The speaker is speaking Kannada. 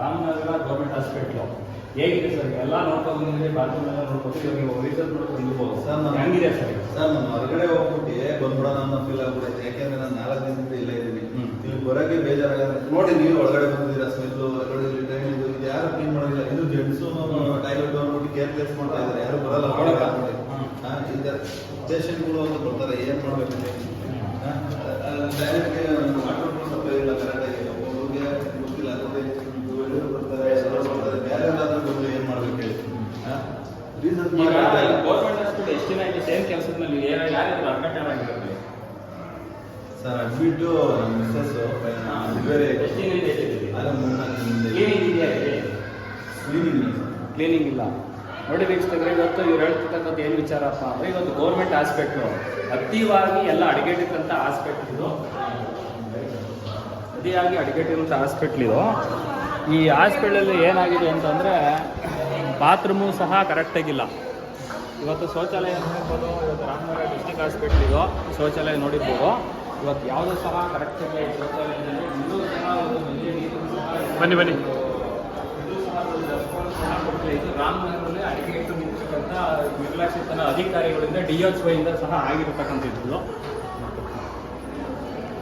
ರಾಮನಗರ ಗೌರ್ಮೆಂಟ್ ಹಾಸ್ಪಿಟ್ಲು ಹೇಗಿದೆ ಸರ್? ಎಲ್ಲ ನೋಡ್ಕೊಂಡು ಬಂದಿದ್ರೆ ಬಾತ್ರೂಮ್ ಎಲ್ಲ ನೋಡ್ಕೊಂಡು ಇವಾಗ ನೀವು ರಿಸಲ್ಟ್ ನೋಡ್ಕೊಂಡು ಸರ್ ನಾನು ಹೆಂಗಿದೆ ಸರ್? ಸರ್ ನಾನು ಹೊರಗಡೆ ಹೋಗ್ಬಿಟ್ಟು ಬಂದ್ಬಿಡೋಣ ಅನ್ನೋ ಫೀಲ್ ಆಗ್ಬಿಡುತ್ತೆ. ಯಾಕೆಂದ್ರೆ ನಾನು 4 ದಿನದಿಂದ ಇಲ್ಲೇ ಇದ್ದೀನಿ. ಇಲ್ಲಿ ಬರೋಕ್ಕೆ ಬೇಜಾರಾಗುತ್ತೆ. ನೋಡಿ ನೀವು ಒಳಗಡೆ ಬಂದಿದ್ದೀರಾ, ಸ್ಮೆಲ್ಲು ಇಲ್ಲಿ ಟ್ರೈನಿಂಗ್ ಇದು ಯಾರು ಕ್ಲೀನ್ ಮಾಡೋದಿಲ್ಲ. ಇದು ಜೆಂಟ್ಸು ಟಾಯ್ಲೆಟ್ ಹೋಗ್ಬಿಟ್ಟು ಕೇರ್ಲೆಸ್ ಮಾಡ್ತಾ ಇದ್ದಾರೆ, ಯಾರು ಬರಲ್ಲ. ಪೇಷಂಟ್ಗಳು ಅಂತ ಬರ್ತಾರೆ, ಏನು ಮಾಡಬೇಕು? ಡೈರೆಕ್ಟ್ಗೆ ವಾಟರ್ ಸಪ್ಲೈ ಇಲ್ಲ ಕರೆಕ್ಟಾಗಿ, ಒಬ್ಬರಿಗೆ ಗೊತ್ತಿಲ್ಲ. ಬರ್ತಾರೆ, ಬರ್ತಾರೆ, ಬೇರೆ ಏನಾದರೂ ಬಂದು ಏನು ಮಾಡ್ಬೇಕು ಹೇಳಿ? ಗೌರ್ಮೆಂಟ್ ಹಾಸ್ಪಿಟಲ್ ಎಷ್ಟು ದಿನ ಆಯ್ತು ಸೇಮ್ ಕೆಲಸದ ಮೇಲೆ ಯಾರು ಅಡ್ಮಿಟ್ ಆಗಿರುತ್ತೆ ಸರ್? ಅಡ್ಮಿಟ್ಟು ನಮ್ಮ ಮಿಸ್ಸಸ್ಸು ಬೇರೆ ಎಷ್ಟು ದಿನ ಇದೆ? ಅಲ್ಲ 3-4 ದಿನದಿಂದ. ಕ್ಲೀನಿಂಗ್ ಇದೆಯಾ? ಕ್ಲೀನಿಂಗ್ ಇಲ್ಲ ಸರ್. ಕ್ಲೀನಿಂಗ್ ಇಲ್ಲ. ನೋಡಿ ವೀಕ್ಷಕರೇ, ಇವತ್ತು ಇವ್ರು ಹೇಳ್ತಿರ್ತಕ್ಕಂಥ ಏನು ವಿಚಾರಪ್ಪ ಅಂದರೆ ಇವತ್ತು ಗೌರ್ಮೆಂಟ್ ಹಾಸ್ಪಿಟ್ಲು ಅತಿಯಾಗಿ ಎಲ್ಲ ಅಡಿಗೆಟ್ಟಿರ್ತಂಥ ಹಾಸ್ಪಿಟ್ಲ್ ಇದು. ಅತಿಯಾಗಿ ಅಡಿಗೆಟ್ಟಿರುವಂಥ ಹಾಸ್ಪಿಟ್ಲ್ ಇದು. ಈ ಹಾಸ್ಪಿಟ್ಲಲ್ಲಿ ಏನಾಗಿದೆ ಅಂತಂದರೆ ಬಾತ್ರೂಮು ಸಹ ಕರೆಕ್ಟಾಗಿಲ್ಲ. ಇವತ್ತು ಶೌಚಾಲಯ ನೋಡಿರ್ಬೋದು. ಇವತ್ತು ರಾಮನಗರ ಡಿಸ್ಟ್ರಿಕ್ಟ್ ಹಾಸ್ಪಿಟ್ಲ್ ಇದು ಶೌಚಾಲಯ ನೋಡಿರ್ಬೋದು. ಇವತ್ತು ಯಾವುದೂ ಸಹ ಕರೆಕ್ಟಾಗಿ ಶೌಚಾಲಯದಲ್ಲಿ ಇನ್ನೂ ಸಹ ಬನ್ನಿ ಬನ್ನಿ ಇದು ರಾಮನಗರದಲ್ಲಿ ಅಡಿಗೆ ಇಟ್ಟು ನಿಂತಿರ್ತಕ್ಕಂಥ ನಿರ್ಲಕ್ಷ್ಯತನ ಅಧಿಕಾರಿಗಳಿಂದ DHO ಇಂದ ಸಹ ಆಗಿರತಕ್ಕಂಥದ್ದು.